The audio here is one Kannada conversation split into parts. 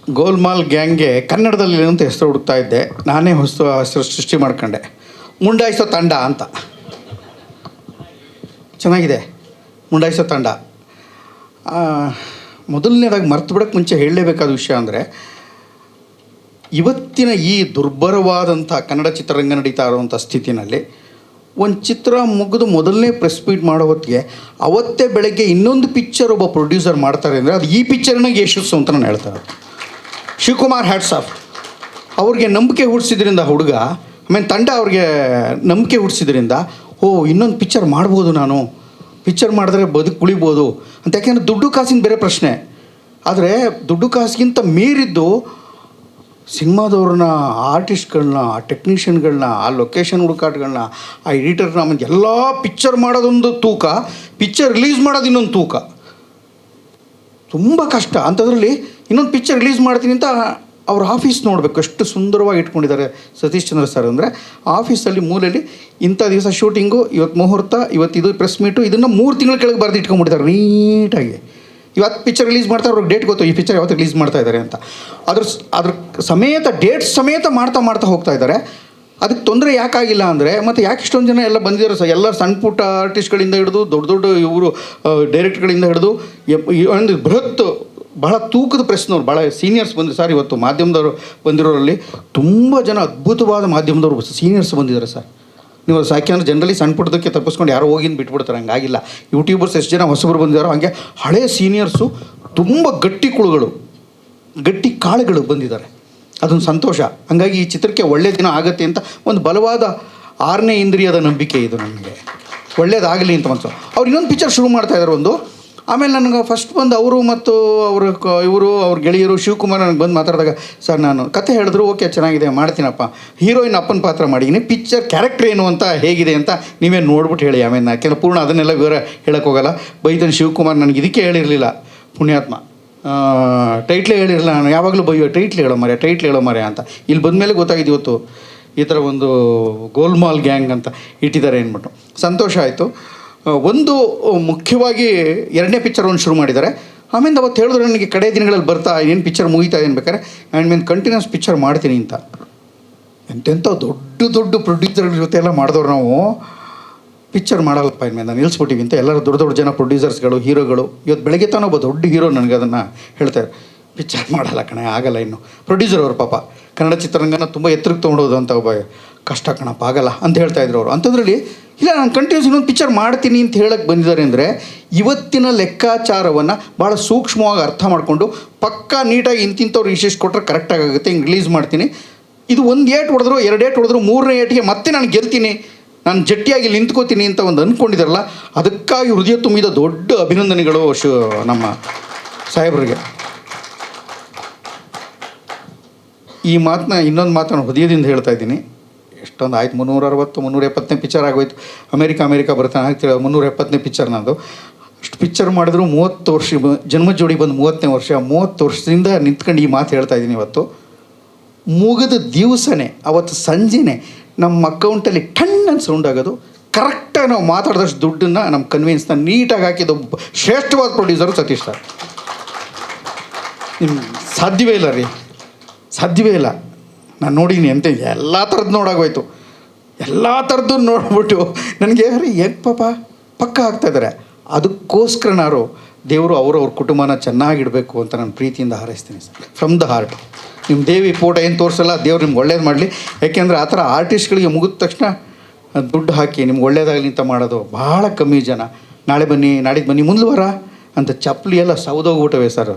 ಗೋಲ್ಮಾಲ್ ಗ್ಯಾಂಗ್ಗೆ ಕನ್ನಡದಲ್ಲಿ ಅಂತ ಹೆಸರು ಹುಡುಕ್ತಾ ಇದ್ದೆ. ನಾನೇ ಹೊಸ ಹೆಸರು ಸೃಷ್ಟಿ ಮಾಡ್ಕೊಂಡೆ, ಮುಂಡಾಯಿಸೋ ತಂಡ ಅಂತ. ಚೆನ್ನಾಗಿದೆ, ಮುಂಡಾಯಿಸೋ ತಂಡ. ಮೊದಲನೇದಾಗಿ ಮರ್ತು ಬಿಡೋಕ್ಕೆ ಮುಂಚೆ ಹೇಳಲೇಬೇಕಾದ ವಿಷಯ ಅಂದರೆ, ಇವತ್ತಿನ ಈ ದುರ್ಭರವಾದಂಥ ಕನ್ನಡ ಚಿತ್ರರಂಗ ನಡೀತಾ ಇರುವಂಥ ಸ್ಥಿತಿನಲ್ಲಿ ಒಂದು ಚಿತ್ರ ಮುಗಿದು ಮೊದಲನೇ ಪ್ರೆಸ್ ಮೀಟ್ ಮಾಡೋ ಹೊತ್ತಿಗೆ ಅವತ್ತೇ ಬೆಳಗ್ಗೆ ಇನ್ನೊಂದು ಪಿಕ್ಚರ್ ಒಬ್ಬ ಪ್ರೊಡ್ಯೂಸರ್ ಮಾಡ್ತಾರೆ ಅಂದರೆ ಅದು ಈ ಪಿಕ್ಚರ್ನಾಗ ಯಶಸ್ಸು ಅಂತ ನಾನು ಹೇಳ್ತಾರೆ. Shivakumar hats off. ಅವ್ರಿಗೆ ನಂಬಿಕೆ ಹುಟ್ಟಿಸಿದ್ರಿಂದ ಹುಡುಗ, ಆಮೇಲೆ ತಂಡ ಅವ್ರಿಗೆ ನಂಬಿಕೆ ಹುಟ್ಟಿಸಿದ್ರಿಂದ ಇನ್ನೊಂದು ಪಿಕ್ಚರ್ ಮಾಡ್ಬೋದು, ನಾನು ಪಿಕ್ಚರ್ ಮಾಡಿದ್ರೆ ಉಳಿಬೋದು ಅಂತ. ಯಾಕೆಂದರೆ ದುಡ್ಡು ಕಾಸಿನ ಬೇರೆ ಪ್ರಶ್ನೆ, ಆದರೆ ದುಡ್ಡು ಕಾಸಿಗಿಂತ ಮೀರಿದ್ದು ಸಿನಿಮಾದವ್ರನ್ನ, ಆರ್ಟಿಸ್ಟ್ಗಳನ್ನ, ಆ ಟೆಕ್ನಿಷಿಯನ್ಗಳನ್ನ, ಆ ಲೊಕೇಶನ್ ಹುಡುಕಾಟಗಳನ್ನ, ಆ ಎಡಿಟರ್ನ, ಆಮೇಲೆ ಎಲ್ಲ ಪಿಕ್ಚರ್ ಮಾಡೋದೊಂದು ತೂಕ, ಪಿಕ್ಚರ್ ರಿಲೀಸ್ ಮಾಡೋದು ಇನ್ನೊಂದು ತೂಕ. ತುಂಬ ಕಷ್ಟ. ಅಂಥದ್ರಲ್ಲಿ ಇನ್ನೊಂದು ಪಿಕ್ಚರ್ ರಿಲೀಸ್ ಮಾಡ್ತೀನಿ ಅಂತ ಅವ್ರ ಆಫೀಸ್ ನೋಡಬೇಕು, ಎಷ್ಟು ಸುಂದರವಾಗಿ ಇಟ್ಕೊಂಡಿದ್ದಾರೆ ಸತೀಶ್ ಚಂದ್ರ ಸರ್. ಅಂದರೆ ಆಫೀಸಲ್ಲಿ ಮೂಲೆಯಲ್ಲಿ ಇಂಥ ದಿವಸ ಶೂಟಿಂಗು, ಇವತ್ತು ಮುಹೂರ್ತ, ಇವತ್ತಿದು ಪ್ರೆಸ್ ಮೀಟು, ಇದನ್ನು 3 ತಿಂಗಳ ಕೆಳಗೆ ಬರೆದು ಇಟ್ಕೊಂಡ್ಬಿಟ್ಟಿದ್ದಾರೆ ನೀಟಾಗಿ. ಇವತ್ತು ಪಿಕ್ಚರ್ ರಿಲೀಸ್ ಮಾಡ್ತಾರೆ, ಅವ್ರಿಗೆ ಡೇಟ್ ಗೊತ್ತು, ಈ ಪಿಕ್ಚರ್ ಯಾವತ್ತು ರಿಲೀಸ್ ಮಾಡ್ತಾ ಇದ್ದಾರೆ ಅಂತ. ಅದ್ರ ಸಮೇತ ಡೇಟ್ ಸಮೇತ ಮಾಡ್ತಾ ಹೋಗ್ತಾ ಇದ್ದಾರೆ. ಅದಕ್ಕೆ ತೊಂದರೆ ಯಾಕಾಗಿಲ್ಲ ಅಂದರೆ, ಮತ್ತು ಯಾಕೆ ಇಷ್ಟೊಂದು ಜನ ಎಲ್ಲ ಬಂದಿದ್ದಾರೆ ಸರ್, ಎಲ್ಲ ಸಣ್ಣ ಪುಟ್ಟ ಆರ್ಟಿಸ್ಟ್ಗಳಿಂದ ಹಿಡಿದು ದೊಡ್ಡ ಇವರು ಡೈರೆಕ್ಟ್ಗಳಿಂದ ಹಿಡಿದು ಒಂದು ಬೃಹತ್ ಭಾಳ ತೂಕದ ಪ್ರೆಸ್ನವ್ರು, ಭಾಳ ಸೀನಿಯರ್ಸ್ ಬಂದರು ಸರ್. ಇವತ್ತು ಮಾಧ್ಯಮದವರು ಬಂದಿರೋರಲ್ಲಿ ತುಂಬ ಜನ ಅದ್ಭುತವಾದ ಮಾಧ್ಯಮದವರು ಸೀನಿಯರ್ಸ್ ಬಂದಿದ್ದಾರೆ ಸರ್. ನೀವು ಯಾಕೆಂದರೆ ಜನರಲಿ ಸಣ್ಣ ಪುಟ್ಟದಕ್ಕೆ ತಪ್ಪಿಸ್ಕೊಂಡು ಯಾರೋ ಹೋಗಿಂದು ಬಿಟ್ಬಿಡ್ತಾರೆ, ಹಂಗಾಗಿಲ್ಲ. ಯೂಟ್ಯೂಬರ್ಸ್ ಎಷ್ಟು ಜನ ಹೊಸಬರು ಬಂದಿದ್ದಾರೋ ಹಾಗೆ ಹಳೆಯ ಸೀನಿಯರ್ಸು ತುಂಬ ಗಟ್ಟಿ ಕುಳುಗಳು, ಗಟ್ಟಿ ಕಾಳುಗಳು ಬಂದಿದ್ದಾರೆ. ಅದೊಂದು ಸಂತೋಷ. ಹಾಗಾಗಿ ಈ ಚಿತ್ರಕ್ಕೆ ಒಳ್ಳೆಯ ದಿನ ಆಗುತ್ತೆ ಅಂತ ಒಂದು ಬಲವಾದ 6ನೇ ಇಂದ್ರಿಯದ ನಂಬಿಕೆ ಇದು ನನಗೆ, ಒಳ್ಳೇದಾಗಲಿ ಅಂತ ಮನಸ್ಸು. ಅವ್ರು ಇನ್ನೊಂದು ಪಿಕ್ಚರ್ ಶುರು ಮಾಡ್ತಾಯಿದ್ದಾರೆ ಒಂದು. ಆಮೇಲೆ ನನಗೆ ಫಸ್ಟ್ ಬಂದು ಅವರು ಮತ್ತು ಅವ್ರ ಗೆಳೆಯರು ಶಿವಕುಮಾರ್ ನನಗೆ ಬಂದು ಮಾತಾಡಿದಾಗ, ಸರ್ ನಾನು ಕತೆ ಹೇಳಿದ್ರು, ಓಕೆ ಚೆನ್ನಾಗಿದೆ, ಮಾಡ್ತೀನಪ್ಪ, ಹೀರೋಯಿನ್ ಅಪ್ಪನ ಪಾತ್ರ ಮಾಡಿದ್ದೀನಿ, ಪಿಕ್ಚರ್ ಕ್ಯಾರೆಕ್ಟರ್ ಏನು ಅಂತ ಹೇಗಿದೆ ಅಂತ ನೀವೇ ನೋಡ್ಬಿಟ್ಟು ಹೇಳಿ. ಆಮೇಲೆ ಯಾಕೆಂದರೆ ಪೂರ್ಣ ಅದನ್ನೆಲ್ಲ ವಿವರ ಹೇಳೋಕ್ಕೋಗಲ್ಲ. ಬೈದನ್ ಶಿವಕುಮಾರ್ ನನಗೆ ಇದಕ್ಕೆ ಹೇಳಿರಲಿಲ್ಲ, ಪುಣ್ಯಾತ್ಮ, ಟೈಟ್ಲೇ ಹೇಳಿರಲಿಲ್ಲ. ನಾನು ಯಾವಾಗಲೂ ಬೈಯೋ ಟೈಟ್ಲ್ ಹೇಳೋ ಮರೆ ಅಂತ. ಇಲ್ಲಿ ಬಂದಮೇಲೆ ಗೊತ್ತಾಗಿದೆ ಇವತ್ತು ಈ ಥರ ಒಂದು ಗೋಲ್ಮಾಲ್ ಗ್ಯಾಂಗ್ ಅಂತ ಇಟ್ಟಿದ್ದಾರೆ ಅಂದ್ಬಿಟ್ಟು ಸಂತೋಷ ಆಯಿತು. ಒಂದು ಮುಖ್ಯವಾಗಿ 2ನೇ ಪಿಕ್ಚರ್ ಒಂದು ಶುರು ಮಾಡಿದ್ದಾರೆ. ಆಮೇಲೆ ಅವತ್ತು ಹೇಳಿದ್ರು ನನಗೆ ಕಡೆ ದಿನಗಳಲ್ಲಿ ಬರ್ತಾ ಏನು ಪಿಕ್ಚರ್ ಮುಗಿತಾ ಏನು ಬೇಕಾದ್ರೆ ಆಮೇಲೆ ಕಂಟಿನ್ಯೂಸ್ ಪಿಕ್ಚರ್ ಮಾಡ್ತೀನಿ ಅಂತ. ಎಂತೆಂಥ ದೊಡ್ಡ ಪ್ರೊಡ್ಯೂಸರ್ಗಳ ಜೊತೆ ಎಲ್ಲ ಮಾಡಿದವ್ರು ನಾವು. ಪಿಕ್ಚರ್ ಮಾಡಲ್ಲಪ್ಪ ಇನ್ಮೇಲೆ ನಾನು ನಿಲ್ಲಿಸ್ಬಿಟ್ಟಿವಿ ಅಂತ ಎಲ್ಲರೂ ದೊಡ್ಡ ಜನ ಪ್ರೊಡ್ಯೂಸರ್ಸ್ಗಳು, ಹೀರೋಗಳು. ಇವತ್ತು ಬೆಳಗ್ಗೆ ತಾನೋ ಒಬ್ಬ ದೊಡ್ಡ ಹೀರೋ ನನಗೆ ಅದನ್ನು ಹೇಳ್ತಾರೆ, ಪಿಕ್ಚರ್ ಮಾಡಲ್ಲ ಕಣೆ, ಆಗಲ್ಲ ಇನ್ನು. ಪ್ರೊಡ್ಯೂಸರ್ ಅವರು ಪಾಪ ಕನ್ನಡ ಚಿತ್ರರಂಗನ ತುಂಬ ಎತ್ತರಕ್ಕೆ ತೊಗೊಂಡೋದು ಅಂತ ಒಬ್ಬ, ಕಷ್ಟ ಕಣಪ್ಪ, ಆಗಲ್ಲ ಅಂತ ಹೇಳ್ತಾಯಿದ್ರು ಅವರು. ಅಂಥದ್ರಲ್ಲಿ ಇಲ್ಲ, ನಾನು ಕಂಟಿನ್ಯೂಸ್ ಇನ್ನೊಂದು ಪಿಕ್ಚರ್ ಮಾಡ್ತೀನಿ ಅಂತ ಹೇಳಕ್ಕೆ ಬಂದಿದ್ದಾರೆ ಅಂದರೆ ಇವತ್ತಿನ ಲೆಕ್ಕಾಚಾರವನ್ನು ಭಾಳ ಸೂಕ್ಷ್ಮವಾಗಿ ಅರ್ಥ ಮಾಡಿಕೊಂಡು ಪಕ್ಕಾ ನೀಟಾಗಿ ಇಂತಿಂಥವ್ರು ಇಷ್ಟಿಷ್ಟು ಕೊಟ್ಟರೆ ಕರೆಕ್ಟಾಗಿ ಆಗುತ್ತೆ, ಹಿಂಗೆ ರಿಲೀಸ್ ಮಾಡ್ತೀನಿ. ಇದು 1 ಏಟ್ ಹೊಡೆದ್ರು, 2 ಏಟ್ ಹೊಡೆದ್ರು, 3ನೇ ಏಟಿಗೆ ಮತ್ತೆ ನಾನು ಗೆಲ್ತೀನಿ, ನಾನು ಜಟ್ಟಿಯಾಗಿ ನಿಂತ್ಕೋತೀನಿ ಅಂತ ಒಂದು ಅಂದ್ಕೊಂಡಿದ್ದಾರಲ್ಲ, ಅದಕ್ಕಾಗಿ ಹೃದಯ ತುಂಬಿದ ದೊಡ್ಡ ಅಭಿನಂದನೆಗಳು ನಮ್ಮ ಸಾಹೇಬ್ರಿಗೆ. ಈ ಮಾತನ್ನ ಇನ್ನೊಂದು ಮಾತನ್ನು ಹೃದಯದಿಂದ ಹೇಳ್ತಾ ಇದ್ದೀನಿ. ಎಷ್ಟೊಂದು ಆಯ್ತು, 360-370ನೇ ಪಿಕ್ಚರ್ ಆಗೋಯ್ತು. ಅಮೇರಿಕಾ ಬರ್ತಾನೆ ಆಗ್ತಿಲ್ಲ, 370ನೇ ಪಿಕ್ಚರ್ ನಂದು. ಅಷ್ಟು ಪಿಕ್ಚರ್ ಮಾಡಿದ್ರು 30 ವರ್ಷ, ಜನ್ಮ ಜೋಡಿ ಬಂದು 30ನೇ ವರ್ಷ. 30 ವರ್ಷದಿಂದ ನಿಂತ್ಕೊಂಡು ಈ ಮಾತು ಹೇಳ್ತಾ ಇದ್ದೀನಿ. ಇವತ್ತು ಮುಗಿದ ದಿವಸನೇ, ಅವತ್ತು ಸಂಜೆನೇ ನಮ್ಮ ಅಕೌಂಟಲ್ಲಿ ಟನ್ ಸೌಂಡ್ ಆಗೋದು. ಕರೆಕ್ಟಾಗಿ ನಾವು ಮಾತಾಡಿದಷ್ಟು ದುಡ್ಡನ್ನು ನಮ್ಮ ಕನ್ವಿನ್ಸ್ನ ನೀಟಾಗಿ ಹಾಕಿದ್ದು ಶ್ರೇಷ್ಠವಾದ ಪ್ರೊಡ್ಯೂಸರು ಸತೀಶ್ ಸರ್. ಸಾಧ್ಯವೇ ಇಲ್ಲ ರೀ, ಸಾಧ್ಯವೇ ಇಲ್ಲ. ನಾನು ನೋಡಿದ್ದೀನಿ ಅಂತ ಎಲ್ಲ ಥರದ್ದು ನೋಡಾಗೋಯ್ತು. ಎಲ್ಲ ಥರದ್ದು ನೋಡ್ಬಿಟ್ಟು ನನಗೆ ಹೇಗೆ ಪಕ್ಕ ಆಗ್ತಾಯಿದ್ದಾರೆ. ಅದಕ್ಕೋಸ್ಕರನಾರು ದೇವರು ಅವ್ರ ಕುಟುಂಬನ ಚೆನ್ನಾಗಿಡಬೇಕು ಅಂತ ನಾನು ಪ್ರೀತಿಯಿಂದ ಹಾರೈಸ್ತೀನಿ ಸರ್, ಫ್ರಮ್ ದ ಹಾರ್ಟ್. ನಿಮ್ಮ ದೇವಿ ಫೋಟೋ ಏನು ತೋರಿಸಲ್ಲ, ದೇವ್ರು ನಿಮ್ಗೆ ಒಳ್ಳೇದು ಮಾಡಲಿ. ಯಾಕೆಂದರೆ ಆ ಥರ ಆರ್ಟಿಸ್ಟ್ಗಳಿಗೆ ಮುಗಿದ ತಕ್ಷಣ ದುಡ್ಡು ಹಾಕಿ ನಿಮ್ಗೆ ಒಳ್ಳೇದಾಗಲಿ ಅಂತ ಮಾಡೋದು ಭಾಳ ಕಮ್ಮಿ ಜನ. ನಾಳೆ ಬನ್ನಿ, ನಾಡಿದ್ದು ಬನ್ನಿ, ಮುಂದೆ ವಾರ ಅಂತ ಚಪ್ಪಲಿ ಎಲ್ಲ ಸೌದೋಗ್ಬಿಟ್ಟವೆ ಸರ್,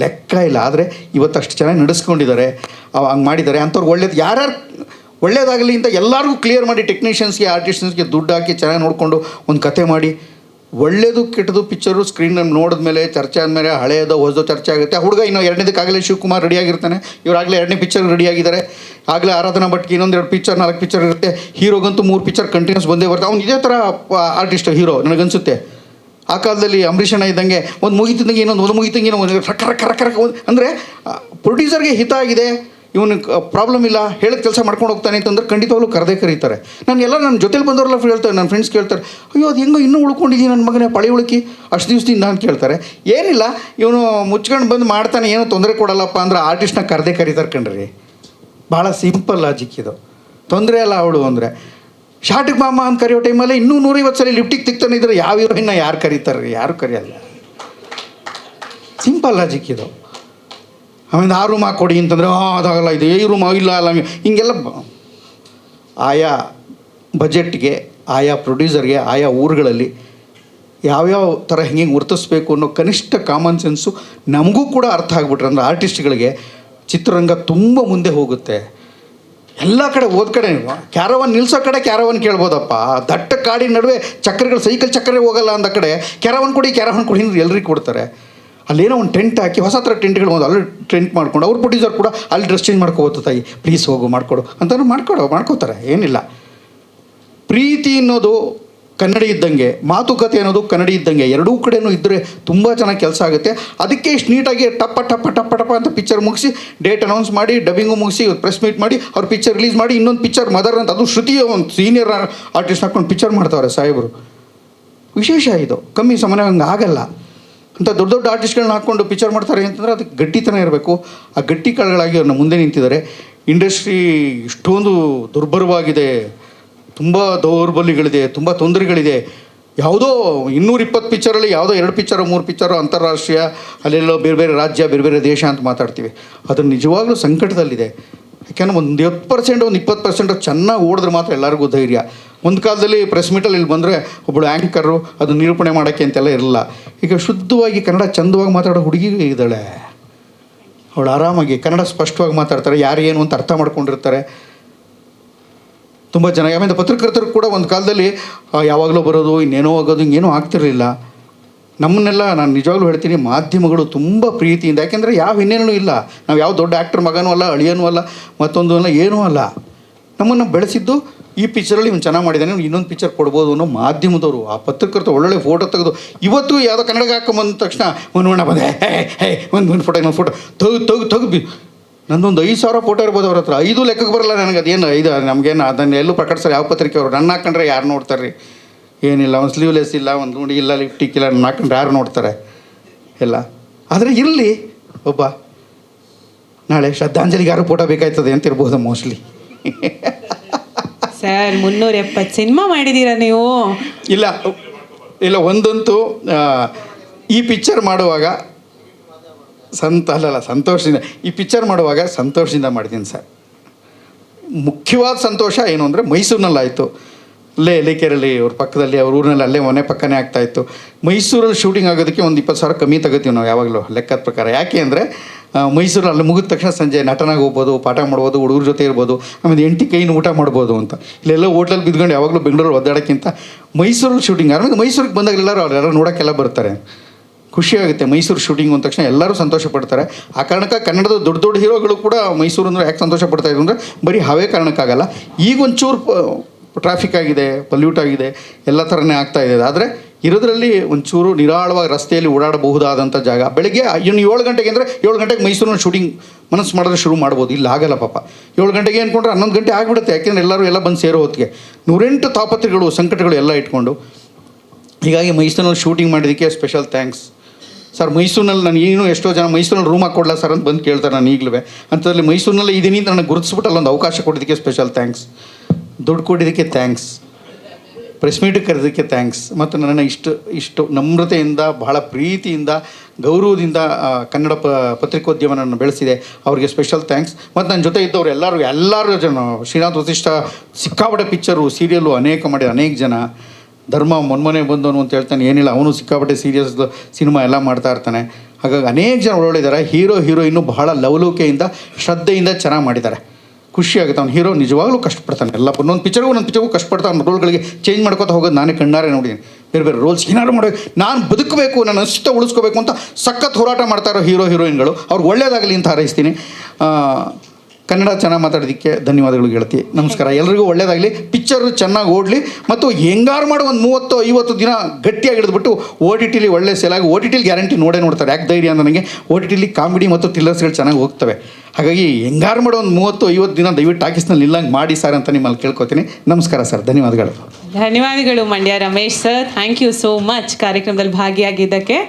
ಲೆಕ್ಕ ಇಲ್ಲ. ಆದರೆ ಇವತ್ತು ಅಷ್ಟು ಚೆನ್ನಾಗಿ ನಡೆಸ್ಕೊಂಡಿದ್ದಾರೆ, ಹಂಗೆ ಮಾಡಿದ್ದಾರೆ. ಅಂಥವ್ರು ಒಳ್ಳೇದು, ಯಾರ್ಯಾರು ಒಳ್ಳೇದಾಗಲಿ ಅಂತ ಎಲ್ಲರಿಗೂ ಕ್ಲಿಯರ್ ಮಾಡಿ, ಟೆಕ್ನಿಷಿಯನ್ಸ್ಗೆ, ಆರ್ಟಿಸ್ಟ್ಸ್ಗೆ ದುಡ್ಡು ಹಾಕಿ ಚೆನ್ನಾಗಿ ನೋಡಿಕೊಂಡು ಒಂದು ಕತೆ ಮಾಡಿ, ಒಳ್ಳೇದು ಕೆಟ್ಟದು ಪಿಕ್ಚರು ಸ್ಕ್ರೀನಲ್ಲಿ ನೋಡಿದ್ಮೇಲೆ ಚರ್ಚೆ ಆದಮೇಲೆ ಹಳೆಯದೋ ಹೊಸದೋ ಚರ್ಚೆ ಆಗುತ್ತೆ. ಆ ಹುಡುಗ ಇನ್ನೂ 2ನೇದಕ್ಕಾಗಲೇ ಶಿವಕುಮಾರ್ ರೆಡಿಯಾಗಿರ್ತಾನೆ, ಇವರಾಗಲೇ 2ನೇ ಪಿಕ್ಚರ್ ರೆಡಿಯಾಗಿದ್ದಾರೆ. ಆಗಲೇ ಆರಾಧನಾ ಭಟ್ಗೆ ಇನ್ನೊಂದು 2 ಪಿಕ್ಚರ್ 4 ಪಿಕ್ಚರ್ ಇರುತ್ತೆ. ಹೀರೋಗಂತೂ 3 ಪಿಕ್ಚರ್ ಕಂಟಿನ್ಯೂಸ್ ಬಂದೇ ಬರ್ತಾರೆ. ಅವ್ನು ಇದೇ ಥರ ಆರ್ಟಿಸ್ಟ್ ಹೀರೋ ನನಗನ್ಸುತ್ತೆ. ಆ ಕಾಲದಲ್ಲಿ ಅಂಬರೀಷಣ್ಣ ಇದ್ದಂಗೆ ಒಂದು ಮುಗಿತಿದ್ದಂಗೆ ಇನ್ನೊಂದು ಮುಗಿತಂಗೆ ಇನ್ನೊಂದು ರಕ ಅಂದರೆ ಪ್ರೊಡ್ಯೂಸರ್ಗೆ ಹಿತ ಆಗಿದೆ. ಇವನಿಗೆ ಪ್ರಾಬ್ಲಮ್ ಇಲ್ಲ, ಹೇಳಿದ ಕೆಲಸ ಮಾಡ್ಕೊಂಡು ಹೋಗ್ತಾನೆ ಅಂತಂದ್ರೆ ಖಂಡಿತವಾಗ್ಲೂ ಕರೆದೇ ಕರೀತಾರೆ. ನನ್ನ ಜೊತೆಲಿ ಬಂದವರೆಲ್ಲ ಹೇಳ್ತಾರೆ, ನನ್ನ ಫ್ರೆಂಡ್ಸ್ ಕೇಳ್ತಾರೆ, ಅಯ್ಯೋ ಅದು ಹೆಂಗೋ ಇನ್ನೂ ಉಳ್ಕೊಂಡಿದ್ದೀನಿ ನನ್ನ ಮಗನೇ ಪಳಿ ಉಳುಕಿ ಅಷ್ಟು ದಿವಸದಿಂದ ಅಂತ ಕೇಳ್ತಾರೆ. ಏನಿಲ್ಲ ಇವನು ಮುಚ್ಕೊಂಡು ಬಂದು ಮಾಡ್ತಾನೆ, ಏನೋ ತೊಂದರೆ ಕೊಡಲ್ಲಪ್ಪ ಅಂದ್ರೆ ಆರ್ಟಿಸ್ಟ್ನ ಕರೆದೇ ಕರೀತಾರೆ ಕಣ್ರಿ. ಭಾಳ ಸಿಂಪಲ್ ಲಾಜಿಕ್ ಇದು. ತೊಂದರೆ ಅಲ್ಲ ಅವಳು ಅಂದರೆ ಶಾಟಿಗೆ ಬಾಮ ಅಂತ ಕರೆಯೋ ಟೈಮಲ್ಲಿ ಇನ್ನೂ 150 ಸಲ ಲಿಫ್ಟಿಗೆ ತಿಕ್ತಾನೆ ಇದ್ರೆ ಯಾವ ಹೀರೋಯಿನ್ನ ಯಾರು ಕರೀತಾರೆ? ಯಾರು ಕರೆಯಲ್ಲ. ಸಿಂಪಲ್ ಲಾಜಿಕ್ ಇದು. ಆಮೇಲೆ ಆ ರೂಮ್ ಹಾಕ್ಕೊಡಿ ಅಂತಂದರೆ ಅದಾಗಲ್ಲ, ಇದು ಈ ರೂಮ್ ಇಲ್ಲ ಅಲ್ಲ, ಹಿಂಗೆಲ್ಲ ಆಯಾ ಬಜೆಟ್ಗೆ, ಆಯಾ ಪ್ರೊಡ್ಯೂಸರ್ಗೆ, ಆಯಾ ಊರುಗಳಲ್ಲಿ ಯಾವ್ಯಾವ ಥರ ಹೆಂಗೆ ಗುರ್ತಿಸ್ಬೇಕು ಅನ್ನೋ ಕನಿಷ್ಠ ಕಾಮನ್ ಸೆನ್ಸು ನಮಗೂ ಕೂಡ ಅರ್ಥ ಆಗಿಬಿಟ್ರೆ ಅಂದರೆ ಆರ್ಟಿಸ್ಟ್ಗಳಿಗೆ ಚಿತ್ರರಂಗ ತುಂಬ ಮುಂದೆ ಹೋಗುತ್ತೆ. ಎಲ್ಲ ಕಡೆ ಹೋದ ಕಡೆ ಕ್ಯಾರವನ್ ನಿಲ್ಸೋ ಕಡೆ ಕ್ಯಾರವನ್ ಕೇಳ್ಬೋದಪ್ಪ. ದಟ್ಟ ಕಾಡಿನ ನಡುವೆ ಚಕ್ರಗಳು, ಸೈಕಲ್ ಚಕ್ರೇ ಹೋಗಲ್ಲ ಅಂದ ಕಡೆ ಕ್ಯಾರವನ್ ಕೊಡಿ ಅಂದ್ರೆ ಎಲ್ರಿಗೂ ಕೊಡ್ತಾರೆ. ಅಲ್ಲೇನೋ ಒಂದು ಟೆಂಟ್ ಹಾಕಿ ಹೊಸ ಥರ ಟೆಂಟ್ಗಳು ಒಂದು ಅಲ್ಲಿ ಟೆಂಟ್ ಮಾಡ್ಕೊಂಡು ಅವ್ರ ಪ್ರೊಡ್ಯೂಸರ್ ಕೂಡ ಅಲ್ಲಿ ಡ್ರೆಸ್ ಚೇಂಜ್ ಮಾಡ್ಕೋಬೋದು, ತಾಯಿ ಪ್ಲೀಸ್ ಹೋಗು ಮಾಡಿಕೊಡು ಅಂತಲೂ ಮಾಡ್ಕೋತಾರೆ. ಏನಿಲ್ಲ, ಪ್ರೀತಿ ಅನ್ನೋದು ಕನ್ನಡಿ ಇದ್ದಂಗೆ, ಮಾತುಕತೆ ಅನ್ನೋದು ಕನ್ನಡಿ ಇದ್ದಂಗೆ, ಎರಡೂ ಕಡೆಯೂ ಇದ್ದರೆ ತುಂಬ ಚೆನ್ನಾಗಿ ಕೆಲಸ ಆಗುತ್ತೆ. ಅದಕ್ಕೆ ಇಷ್ಟು ನೀಟಾಗಿ ಟಪ್ಪ ಅಂತ ಪಿಕ್ಚರ್ ಮುಗಿಸಿ ಡೇಟ್ ಅನೌನ್ಸ್ ಮಾಡಿ ಡಬ್ಬಿಂಗು ಮುಗಿಸಿ ಪ್ರೆಸ್ ಮೀಟ್ ಮಾಡಿ ಅವ್ರು ಪಿಕ್ಚರ್ ರಿಲೀಸ್ ಮಾಡಿ ಇನ್ನೊಂದು ಪಿಕ್ಚರ್ ಮದರ್ ಅಂತ, ಅದು ಶ್ರುತಿಯ ಒಂದು ಸೀನಿಯರ್ ಆರ್ಟಿಸ್ಟ್ ಹಾಕ್ಕೊಂಡು ಪಿಕ್ಚರ್ ಮಾಡ್ತಾವ್ರೆ ಸಾಹೇಬರು. ವಿಶೇಷ ಇದು, ಕಮ್ಮಿ ಸಮಯ ಹಂಗೆ ಆಗಲ್ಲ ಅಂತ. ದೊಡ್ಡ ದೊಡ್ಡ ಆರ್ಟಿಸ್ಟ್ಗಳನ್ನ ಹಾಕ್ಕೊಂಡು ಪಿಕ್ಚರ್ ಮಾಡ್ತಾರೆ ಅಂತಂದರೆ ಅದಕ್ಕೆ ಗಟ್ಟಿತನ ಇರಬೇಕು. ಆ ಗಟ್ಟಿ ಕಾಳುಗಳಾಗಿ ಅವ್ರನ್ನ ಮುಂದೆ ನಿಂತಿದ್ದಾರೆ. ಇಂಡಸ್ಟ್ರಿ ಇಷ್ಟೊಂದು ದುರ್ಬರವಾಗಿದೆ, ತುಂಬ ದೌರ್ಬಲ್ಯಗಳಿದೆ, ತುಂಬ ತೊಂದರೆಗಳಿದೆ. ಯಾವುದೋ 220 ಪಿಕ್ಚರಲ್ಲಿ ಯಾವುದೋ 2 ಪಿಕ್ಚರು 3 ಪಿಕ್ಚರು ಅಂತಾರಾಷ್ಟ್ರೀಯ, ಅಲ್ಲೆಲ್ಲೋ ಬೇರೆ ಬೇರೆ ರಾಜ್ಯ, ಬೇರೆ ಬೇರೆ ದೇಶ ಅಂತ ಮಾತಾಡ್ತೀವಿ. ಅದು ನಿಜವಾಗ್ಲೂ ಸಂಕಟದಲ್ಲಿದೆ. ಯಾಕೆಂದ್ರೆ ಒಂದು 10%, ಒಂದು 20% ಚೆನ್ನಾಗಿ ಓಡಿದ್ರೆ ಮಾತ್ರ ಎಲ್ಲರಿಗೂ ಧೈರ್ಯ. ಒಂದು ಕಾಲದಲ್ಲಿ ಪ್ರೆಸ್ ಮೀಟಲ್ಲಿ ಇಲ್ಲಿ ಬಂದರೆ ಒಬ್ಬಳು ಆ್ಯಂಕರು ಅದು ನಿರೂಪಣೆ ಮಾಡೋಕ್ಕೆ ಅಂತೆಲ್ಲ ಇರಲ್ಲ. ಈಗ ಶುದ್ಧವಾಗಿ ಕನ್ನಡ ಚಂದವಾಗಿ ಮಾತಾಡೋ ಹುಡುಗಿ ಇದ್ದಾಳೆ, ಅವಳು ಆರಾಮಾಗಿ ಕನ್ನಡ ಸ್ಪಷ್ಟವಾಗಿ ಮಾತಾಡ್ತಾರೆ, ಯಾರು ಏನು ಅಂತ ಅರ್ಥ ಮಾಡ್ಕೊಂಡಿರ್ತಾರೆ ತುಂಬ ಜನ. ಆಮೇಲೆ ಪತ್ರಕರ್ತರು ಕೂಡ ಒಂದು ಕಾಲದಲ್ಲಿ ಯಾವಾಗಲೂ ಬರೋದು, ಇನ್ನೇನೋ ಆಗೋದು, ಹಿಂಗೇನೋ ಆಗ್ತಿರಲಿಲ್ಲ. ನಮ್ಮನ್ನೆಲ್ಲ ನಾನು ನಿಜವಾಗ್ಲೂ ಹೇಳ್ತೀನಿ, ಮಾಧ್ಯಮಗಳು ತುಂಬ ಪ್ರೀತಿಯಿಂದ, ಯಾಕೆಂದರೆ ಯಾವ ಇನ್ನೇನೂ ಇಲ್ಲ, ನಾವು ಯಾವ ದೊಡ್ಡ ಆ್ಯಕ್ಟರ್ ಮಗನೂ ಅಲ್ಲ, ಅಳಿಯನೂ ಅಲ್ಲ, ಮತ್ತೊಂದು ಅಲ್ಲ, ಏನೂ ಅಲ್ಲ. ನಮ್ಮನ್ನು ಬೆಳೆಸಿದ್ದು ಈ ಪಿಕ್ಚರಲ್ಲಿ ಇವ್ನು ಚೆನ್ನಾಗಿ ಮಾಡಿದ್ದಾನೆ, ಇನ್ನೊಂದು ಪಿಕ್ಚರ್ ಕೊಡ್ಬೋದು ಅನ್ನೋ ಮಾಧ್ಯಮದವರು. ಆ ಪತ್ರಕರ್ತರು ಒಳ್ಳೊಳ್ಳೆ ಫೋಟೋ ತೆಗೆದು ಇವತ್ತು ಯಾವುದೋ ಕನ್ನಡಕ್ಕೆ ಹಾಕೊಂಬಂದ ತಕ್ಷಣ ಒಂದು ಬಂದೆ ಒಂದು ಫೋಟೋ ತೆಗ್ದು ನಂದೊಂದು 5,000 ಫೋಟೋ ಇರ್ಬೋದು ಅವ್ರ ಹತ್ರ. 5 ಲೆಕ್ಕಕ್ಕೆ ಬರಲ್ಲ ನನಗೆ. ಅದೇನು 5 ನಮಗೇನು ಅದನ್ನು ಎಲ್ಲೂ ಪ್ರಕಟಿಸಲ್ಲ ಯಾವ ಪತ್ರಿಕೆ ಅವರು. ನನ್ನ ಹಾಕೊಂಡ್ರೆ ಯಾರು ನೋಡ್ತಾರೆ ರೀ? ಏನಿಲ್ಲ, ಒಂದು ಸ್ಲೀವ್ಲೆಸ್ ಇಲ್ಲ, ಒಂದು ನೋಡಿ ಇಲ್ಲ, ಲಿಫ್ಟಿಕ್ ಇಲ್ಲ, ನನ್ನ ಹಾಕೊಂಡ್ರೆ ಯಾರು ನೋಡ್ತಾರೆ? ಎಲ್ಲ. ಆದರೆ ಇರಲಿ, ಒಬ್ಬ ನಾಳೆ ಶ್ರದ್ಧಾಂಜಲಿಗೆ ಯಾರು ಫೋಟೋ ಬೇಕಾಯ್ತದೆ ಅಂತ ಇರ್ಬೋದು ಮೋಸ್ಟ್ಲಿ. ಸರ್ 370 ಸಿನಿಮಾ ಮಾಡಿದ್ದೀರಾ ನೀವು? ಇಲ್ಲ ಒಂದಂತೂ ಈ ಪಿಕ್ಚರ್ ಮಾಡುವಾಗ ಸಂತೋಷದಿಂದ, ಈ ಪಿಕ್ಚರ್ ಮಾಡುವಾಗ ಸಂತೋಷದಿಂದ ಮಾಡಿದ್ದೀನಿ ಸರ್. ಮುಖ್ಯವಾದ ಸಂತೋಷ ಏನು ಅಂದರೆ ಮೈಸೂರಿನಲ್ಲಾಯಿತು, ಅಲ್ಲೇ ಎಲೆಕೆರೆಯಲ್ಲಿ ಅವ್ರ ಪಕ್ಕದಲ್ಲಿ, ಅವ್ರ ಊರಿನಲ್ಲಿ ಅಲ್ಲೇ ಮನೆ ಪಕ್ಕನೇ ಆಗ್ತಾಯಿತ್ತು. ಮೈಸೂರಲ್ಲಿ ಶೂಟಿಂಗ್ ಆಗೋದಕ್ಕೆ ಒಂದು 20,000 ಕಮ್ಮಿ ತಗೋತೀವಿ ನಾವು ಯಾವಾಗಲೂ ಲೆಕ್ಕದ ಪ್ರಕಾರ. ಯಾಕೆ ಅಂದರೆ ಮೈಸೂರಲ್ಲಿ ಅಲ್ಲಿ ಮುಗಿದ ತಕ್ಷಣ ಸಂಜೆ ನಟನಾಗಿ ಹೋಗ್ಬೋದು, ಪಾಠ ಮಾಡ್ಬೋದು, ಹುಡುಗರ ಜೊತೆ ಇರ್ಬೋದು, ಆಮೇಲೆ ಹೆಂಡತಿ ಕೈನ ಊಟ ಮಾಡ್ಬೋದು ಅಂತ. ಇಲ್ಲೆಲ್ಲ ಹೋಟ್ಲಲ್ಲಿ ಬಿದ್ಕೊಂಡು ಯಾವಾಗಲೂ ಬೆಂಗಳೂರು ಒದ್ದಾಡೋಕ್ಕಿಂತ ಮೈಸೂರಲ್ಲಿ ಶೂಟಿಂಗ್. ಆಮೇಲೆ ಮೈಸೂರಿಗೆ ಬಂದಾಗ ಎಲ್ಲರೂ ಅವರೆಲ್ಲ ನೋಡೋಕ್ಕೆಲ್ಲ ಬರ್ತಾರೆ, ಖುಷಿಯಾಗುತ್ತೆ. ಮೈಸೂರು ಶೂಟಿಂಗ್ ಅಂದ ತಕ್ಷಣ ಎಲ್ಲರೂ ಸಂತೋಷ ಪಡ್ತಾರೆ. ಆ ಕಾರಣಕ್ಕೆ ಕನ್ನಡದ ದೊಡ್ಡ ದೊಡ್ಡ ಹೀರೋಗಳು ಕೂಡ ಮೈಸೂರು ಅಂದರೆ ಯಾಕೆ ಸಂತೋಷ ಪಡ್ತಾಯಿದ್ರು ಅಂದರೆ ಬರೀ ಹವೇ ಕಾರಣಕ್ಕಾಗಲ್ಲ. ಈಗ ಒಂಚೂರು ಟ್ರಾಫಿಕ್ ಆಗಿದೆ, ಪಲ್ಯೂಟ್ ಆಗಿದೆ, ಎಲ್ಲ ಥರನೇ ಆಗ್ತಾಯಿದೆ. ಆದರೆ ಇರೋದ್ರಲ್ಲಿ ಒಂಚೂರು ನಿರಾಳವಾಗಿ ರಸ್ತೆಯಲ್ಲಿ ಓಡಾಡಬಹುದಾದಂಥ ಜಾಗ. ಬೆಳಗ್ಗೆ ಇನ್ನು 7 ಗಂಟೆಗೆ ಅಂದರೆ 7 ಗಂಟೆಗೆ ಮೈಸೂರಿನ ಶೂಟಿಂಗ್ ಮನಸ್ಸು ಮಾಡಿದ್ರೆ ಶುರು ಮಾಡ್ಬೋದು. ಇಲ್ಲ ಆಗಲ್ಲ ಪಾಪ. 7 ಗಂಟೆಗೆ ಅಂದ್ಕೊಂಡ್ರೆ 11 ಗಂಟೆ ಆಗಿಬಿಡುತ್ತೆ. ಯಾಕೆಂದರೆ ಎಲ್ಲರೂ ಎಲ್ಲ ಬಂದು ಸೇರೋ ಹೊತ್ತಿಗೆ 108 ತಾಪತ್ರೆಗಳು, ಸಂಕಟಗಳು ಎಲ್ಲ ಇಟ್ಕೊಂಡು. ಹೀಗಾಗಿ ಮೈಸೂರಿನಲ್ಲಿ ಶೂಟಿಂಗ್ ಮಾಡಿದ್ದಕ್ಕೆ ಸ್ಪೆಷಲ್ ಥ್ಯಾಂಕ್ಸ್ ಸರ್. ಮೈಸೂರಿನಲ್ಲಿ ನಾನು ಏನು ಎಷ್ಟೋ ಜನ ಮೈಸೂರಿನಲ್ಲಿ ರೂಮ್ ಹಾಕ್ಕೊಡ್ಲ ಸರ್ ಅಂತ ಬಂದು ಕೇಳ್ತಾರೆ ನಾನು ಈಗಲೂ. ಅಂಥದ್ರಲ್ಲಿ ಮೈಸೂರಿನಲ್ಲಿ ಇದೀನಿ ಅಂತ ನನಗೆ ಗುರುತಿಸ್ಬಿಟ್ಟಲ್ಲ ಒಂದು ಅವಕಾಶ ಕೊಟ್ಟಿದ್ದಕ್ಕೆ ಸ್ಪೆಷಲ್ ಥ್ಯಾಂಕ್ಸ್. ದುಡ್ಡು ಕೊಟ್ಟಿದ್ದಕ್ಕೆ ಥ್ಯಾಂಕ್ಸ್, ಪ್ರೆಸ್ ಮೀಟಿಗೆ ಕರೆದಕ್ಕೆ ಥ್ಯಾಂಕ್ಸ್. ಮತ್ತು ನನ್ನನ್ನು ಇಷ್ಟು ನಮ್ರತೆಯಿಂದ, ಬಹಳ ಪ್ರೀತಿಯಿಂದ, ಗೌರವದಿಂದ ಕನ್ನಡ ಪತ್ರಿಕೋದ್ಯಮ ನನ್ನ ಬೆಳೆಸಿದೆ, ಅವ್ರಿಗೆ ಸ್ಪೆಷಲ್ ಥ್ಯಾಂಕ್ಸ್. ಮತ್ತು ನನ್ನ ಜೊತೆ ಇದ್ದವ್ರು ಎಲ್ಲರೂ ಜನ, ಶ್ರೀನಾಥ್ ವಸಿಷ್ಠ ಸಿಕ್ಕಾಪಟ್ಟೆ ಪಿಕ್ಚರು, ಸೀರಿಯಲ್ಲು ಅನೇಕ ಮಾಡಿದ, ಅನೇಕ ಜನ. ಧರ್ಮ ಮೊನ್ನೆ ಬಂದವನು ಅಂತ ಹೇಳ್ತಾನೆ, ಏನಿಲ್ಲ ಅವನು ಸಿಕ್ಕಾಪಟ್ಟೆ ಸೀರಿಯಸ್ ಸಿನಿಮಾ ಎಲ್ಲ ಮಾಡ್ತಾ ಇರ್ತಾನೆ. ಹಾಗಾಗಿ ಅನೇಕ ಜನ ಒಳ್ಳೊಳ್ಳಿದ್ದಾರೆ. ಹೀರೋಯಿನ್ನು ಬಹಳ ಲವಲವಿಕೆಯಿಂದ, ಶ್ರದ್ಧೆಯಿಂದ ಚೆನ್ನಾಗಿ ಮಾಡಿದ್ದಾರೆ. ಖುಷಿಯಾಗುತ್ತೆ. ಅವ್ನು ಹೀರೋ ನಿಜವಾಗ್ಲೂ ಕಷ್ಟಪಡ್ತಾನೆ. ಎಲ್ಲ ಒಂದೊಂದು ಪಿಕ್ಚರ್ಗೂ ಕಷ್ಟಪಡ್ತಾನೆ. ರೋಲ್ಗಳಿಗೆ ಚೇಂಜ್ ಮಾಡ್ಕೊತಾ ಹೋಗೋದು ನಾನೇ ಕಣ್ಣಾರೆ ನೋಡಿದ್ದೀನಿ. ಬೇರೆ ಬೇರೆ ರೋಲ್ಸ್ ಏನಾದ್ರು ಮಾಡಬೇಕು, ನಾನು ಬದುಕಬೇಕು, ನನ್ನ ಅಸ್ತಿತ್ವ ಉಳಿಸ್ಕೋಬೇಕು ಅಂತ ಸಖತ್ ಹೋರಾಟ ಮಾಡ್ತಾರೋ ಹೀರೋಯಿನ್ಗಳು. ಅವ್ರಿಗೆ ಒಳ್ಳೇದಾಗಲಿ ಅಂತ ಹಾರೈಸ್ತೀನಿ. ಕನ್ನಡ ಚೆನ್ನಾಗಿ ಮಾತಾಡೋದಕ್ಕೆ ಧನ್ಯವಾದಗಳು ಗೆಳತಿ. ನಮಸ್ಕಾರ. ಎಲ್ರಿಗೂ ಒಳ್ಳೇದಾಗಲಿ, ಪಿಕ್ಚರು ಚೆನ್ನಾಗಿ ಓಡಲಿ, ಮತ್ತು ಹೆಂಗಾರು ಮಾಡಿ ಒಂದು 30-50 ದಿನ ಗಟ್ಟಿಯಾಗಿ ಹಿಡಿದ್ಬಿಟ್ಟು ಓ ಟಿ ಟಿಲಿ ಒಳ್ಳೆ ಸೇಲಾಗಿ, ಓ ಟಿ ಟಿಲಿ ಗ್ಯಾರಂಟಿ ನೋಡ್ತಾರೆ. ಯಾಕೆ ಧೈರ್ಯ ಅಂತ ನನಗೆ, ಓ ಟಿ ಟಿಲಿ ಕಾಮಿಡಿ ಮತ್ತು ಥ್ರಿಲ್ಲರ್ಸ್ಗಳು ಚೆನ್ನಾಗಿ ಹೋಗ್ತವೆ. ಹಾಗಾಗಿ ಹೆಂಗಾರು ಮಾಡೋ ಒಂದು 30-50 ದಿನ ದಯವಿಟ್ಟು ಟಾಕೀಸ್ನಲ್ಲಿ ನಿಲ್ಲಂಗೆ ಮಾಡಿ ಸರ್ ಅಂತ ನಿಮ್ಮಲ್ಲಿ ಕೇಳ್ಕೊತೀನಿ. ನಮಸ್ಕಾರ ಸರ್, ಧನ್ಯವಾದಗಳು. ಧನ್ಯವಾದಗಳು Mandya Ramesh sir, thank you so much ಕಾರ್ಯಕ್ರಮದಲ್ಲಿ ಭಾಗಿಯಾಗಿದ್ದಕ್ಕೆ.